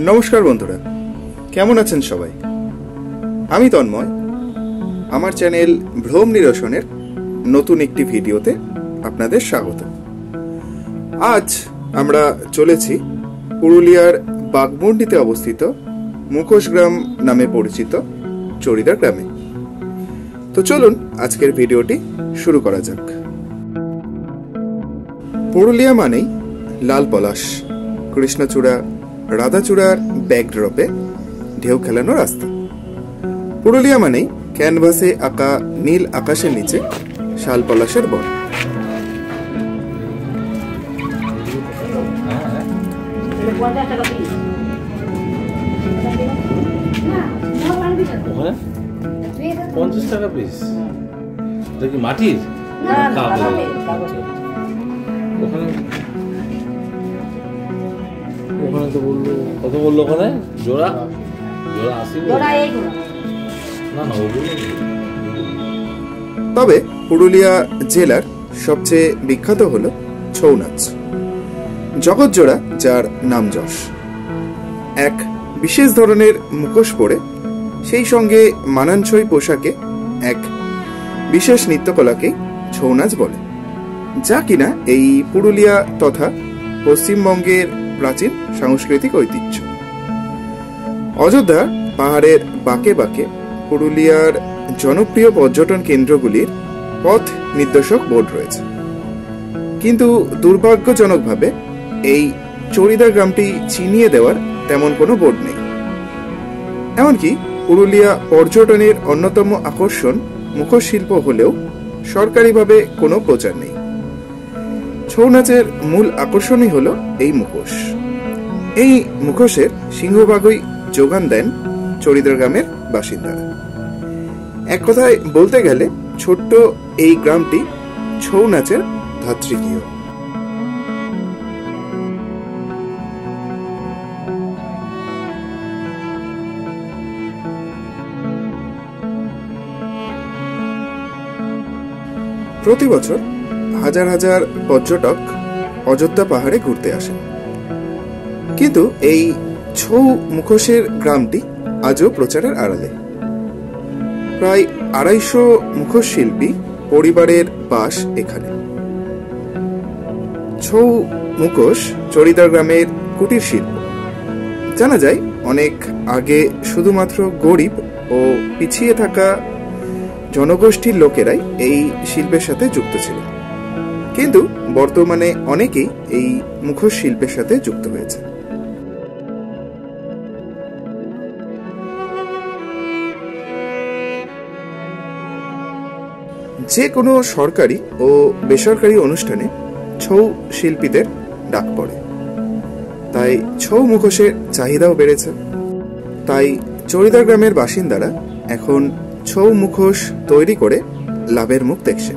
নমস্কার বন্ধুরা, কেমন আছেন সবাই? আমি তন্ময়। আমার চ্যানেল ভ্রম নিরসনের নতুন একটি ভিডিওতে আপনাদের স্বাগত। আজ আমরা চলেছি পুরুলিয়ার বাঘমুন্ডিতে অবস্থিত মুখোশ গ্রাম নামে পরিচিত চড়িদা গ্রামে। তো চলুন আজকের ভিডিওটি শুরু করা যাক। পুরুলিয়া মানেই লাল পলাশ, কৃষ্ণচূড়া, রাধাচূড়ার ব্যাকড্রপে ঢেউ খেলানো রাস্তা। পুরুলিয়া মানেই ক্যানভাসে আঁকা নীল আকাশের নিচে শাল পলাশের বন। মাটির ওখানে তো বললো কত বললো, ওখানে জোড়া জোড়া 80 না না ওগুলো। তবে পুরুলিয়া জেলার সবচেয়ে বিখ্যাত হলো ছৌ নাচ, জগৎজোড়া যার নাম যশ। এক বিশেষ ধরনের মুখোশ পরে সেই সঙ্গে মানানসই পোশাকে এক বিশেষ নৃত্যকলাকে ছৌ নাচ বলে, যা কিনা এই পুরুলিয়া তথা পশ্চিমবঙ্গের প্রাচীন সাংস্কৃতিক ঐতিহ্য। অযোধ্যা পাহাড়ের বাঁকে বাঁকে পুরুলিয়ার জনপ্রিয় পর্যটন কেন্দ্রগুলির পথ নির্দেশক বোর্ড রয়েছে, কিন্তু দুর্ভাগ্যজনকভাবে এই চড়িদা গ্রামটি চিনিয়ে দেওয়ার তেমন কোনো বোর্ড নেই। এমনকি পুরুলিয়া পর্যটনের অন্যতম আকর্ষণ মুখোশ শিল্প হলেও সরকারিভাবে কোনো প্রচার নেই। ছৌ নাচের মূল আকর্ষণই হলো এই মুখোশ। এই মুখোশের সিংহভাগই যোগান দেন চড়িদা গ্রামের বাসিন্দারা। এক কথায় বলতে গেলে ছোট্ট এই গ্রামটি ছৌ নাচের ধাত্রীগৃহ। প্রতি বছর হাজার হাজার পর্যটক অযোধ্যা পাহাড়ে ঘুরতে আসেন, কিন্তু এই ছৌ মুখোশের গ্রামটি আজও প্রচারের আড়ালে। প্রায় 250 মুখোশ শিল্পী পরিবারের বাস এখানে। ছৌ মুখোশ চড়িদা গ্রামের কুটির শিল্প। জানা যায় অনেক আগে শুধুমাত্র গরিব ও পিছিয়ে থাকা জনগোষ্ঠীর লোকেরাই এই শিল্পের সাথে যুক্ত ছিল, কিন্তু বর্তমানে অনেকেই এই মুখোশ শিল্পের সাথে যুক্ত হয়েছে। যে কোনো সরকারি ও বেসরকারি অনুষ্ঠানে ছৌ শিল্পীদের ডাক পড়ে, তাই ছৌ মুখোশের চাহিদাও বেড়েছে। তাই চড়িদা গ্রামের বাসিন্দারা এখন ছৌ মুখোশ তৈরি করে লাভের মুখ দেখছে।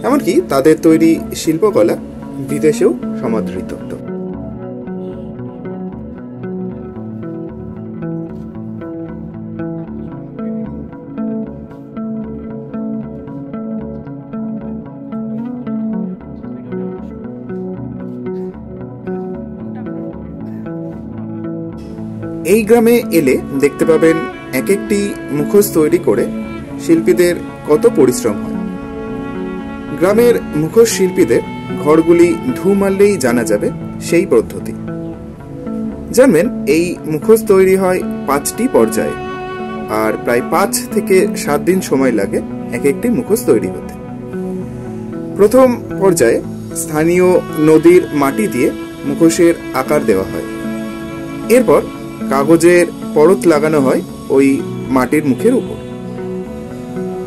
এমনকি তাদের তৈরি শিল্পকলা বিদেশেও সমাদৃত। এই গ্রামে এলে দেখতে পাবেন এক একটি মুখোশ তৈরি করে শিল্পীদের কত পরিশ্রম হয়। গ্রামের মুখোশ শিল্পীদের ঘরগুলি ঢু মারলেই জানা যাবে সেই পদ্ধতি। জানবেন এই মুখোশ তৈরি হয় 5টি পর্যায়ে, আর প্রায় 5 থেকে 7 দিন সময় লাগে এক একটি মুখোশ তৈরি হতে। প্রথম পর্যায়ে স্থানীয় নদীর মাটি দিয়ে মুখোশের আকার দেওয়া হয়। এরপর কাগজের পরত লাগানো হয় ওই মাটির মুখের উপর।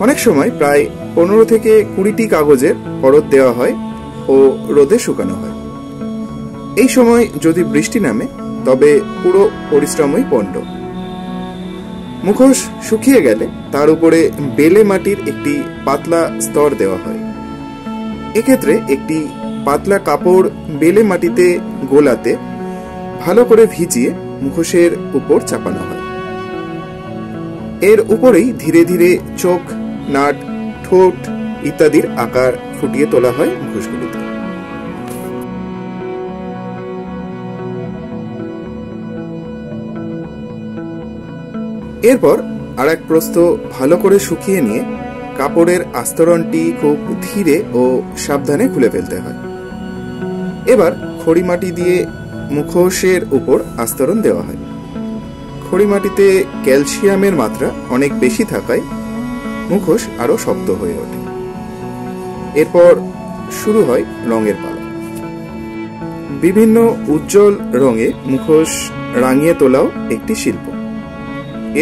অনেক সময় প্রায় 15 থেকে 20টি কাগজের পরত দেওয়া হয় ও রোদে শুকানো হয়। এই সময় যদি বৃষ্টি নামে তবে পুরো পরিশ্রমই পণ্ড। মুখোশ শুকিয়ে গেলে তার উপরে বেলে মাটির একটি পাতলা স্তর দেওয়া হয়। এক্ষেত্রে একটি পাতলা কাপড় বেলে মাটিতে গোলাতে ভালো করে ভিজিয়ে মুখোশের উপর চাপানো হয়। এর উপরেই ধীরে ধীরে চোখ, নাক, ঠোঁট ইত্যাদির আকার ফুটিয়ে তোলা হয় মুখোশগুলিতে। এরপর আর এক প্রস্থ ভালো করে শুকিয়ে নিয়ে কাপড়ের আস্তরণটি খুব ধীরে ও সাবধানে খুলে ফেলতে হয়। এবার খড়িমাটি দিয়ে মুখোশের উপর আস্তরণ দেওয়া হয়। খড়িমাটিতে ক্যালসিয়ামের মাত্রা অনেক বেশি থাকায় মুখোশ আরো শক্ত হয়ে ওঠে। এরপর শুরু হয় রঙের পালা। বিভিন্ন উজ্জ্বল রঙে মুখোশ রাঙিয়ে তোলাও একটি শিল্প।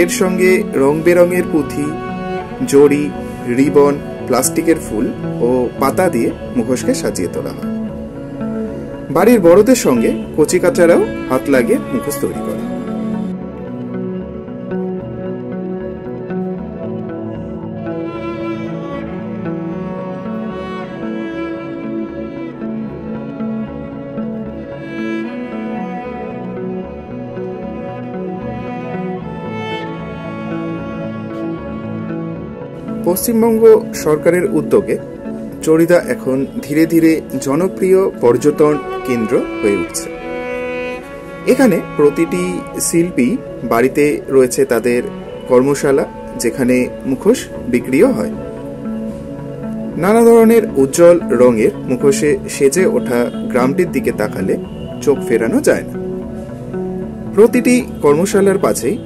এর সঙ্গে রং বেরঙের পুঁথি, জড়ি, রিবন, প্লাস্টিকের ফুল ও পাতা দিয়ে মুখোশকে সাজিয়ে তোলা হয়। বাড়ির বড়দের সঙ্গে কচিকাচারাও হাত লাগিয়ে মুখোশ তৈরি করে। পশ্চিমবঙ্গ সরকারের উদ্যোগে চড়িদা এখন ধীরে ধীরে জনপ্রিয় পর্যটন কেন্দ্র হয়ে উঠছে। এখানে প্রতিটি শিল্পী বাড়িতে রয়েছে তাদের কর্মশালা, যেখানে মুখোশ বিক্রিও হয়। নানা ধরনের উজ্জ্বল রঙের মুখোশে সেজে ওঠা গ্রামটির দিকে তাকালে চোখ ফেরানো যায় না। প্রতিটি কর্মশালার পাশেই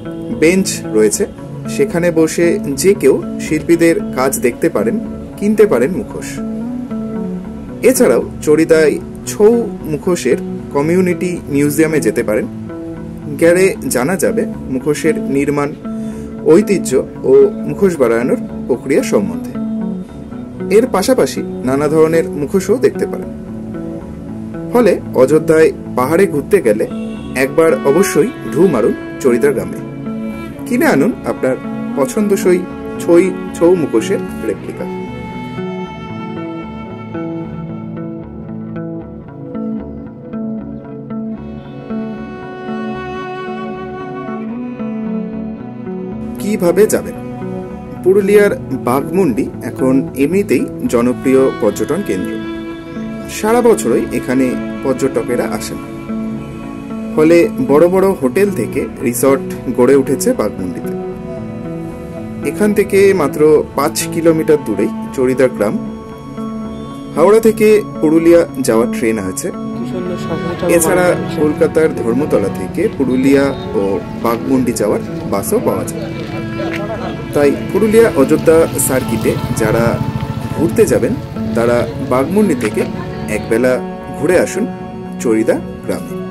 বেঞ্চ রয়েছে, সেখানে বসে যে কেউ শিল্পীদের কাজ দেখতে পারেন, কিনতে পারেন মুখোশ। এছাড়াও চড়িদায় ছৌ মুখোশের কমিউনিটি মিউজিয়ামে যেতে পারেন। গেলে জানা যাবে মুখোশের নির্মাণ, ঐতিহ্য ও মুখোশ বানানোর প্রক্রিয়া সম্বন্ধে। এর পাশাপাশি নানা ধরনের মুখোশও দেখতে পারেন। ফলে অযোধ্যায় পাহাড়ে ঘুরতে গেলে একবার অবশ্যই ঢু মারুন চড়িদা গ্রামে। কিনে আনুন আপনার পছন্দসই ছৌ মুখোশের রেপ্লিকা। কিভাবে যাবেন? পুরুলিয়ার বাঘমুন্ডি এখন এমনিতেই জনপ্রিয় পর্যটন কেন্দ্র। সারা বছরই এখানে পর্যটকেরা আসেন। ফলে বড় বড় হোটেল থেকে রিসর্ট গড়ে উঠেছে বাঘমুন্ডিতে। এখান থেকে মাত্র 5 কিলোমিটার দূরেই চড়িদা গ্রাম। হাওড়া থেকে পুরুলিয়া যাওয়ার ট্রেন আছে। এছাড়া কলকাতার ধর্মতলা থেকে পুরুলিয়া ও বাঘমুন্ডি যাওয়ার বাসও পাওয়া যায়। তাই পুরুলিয়া অযোধ্যা সার্কিটে যারা ঘুরতে যাবেন তারা বাঘমুন্ডি থেকে একবেলা ঘুরে আসুন চড়িদা গ্রামে।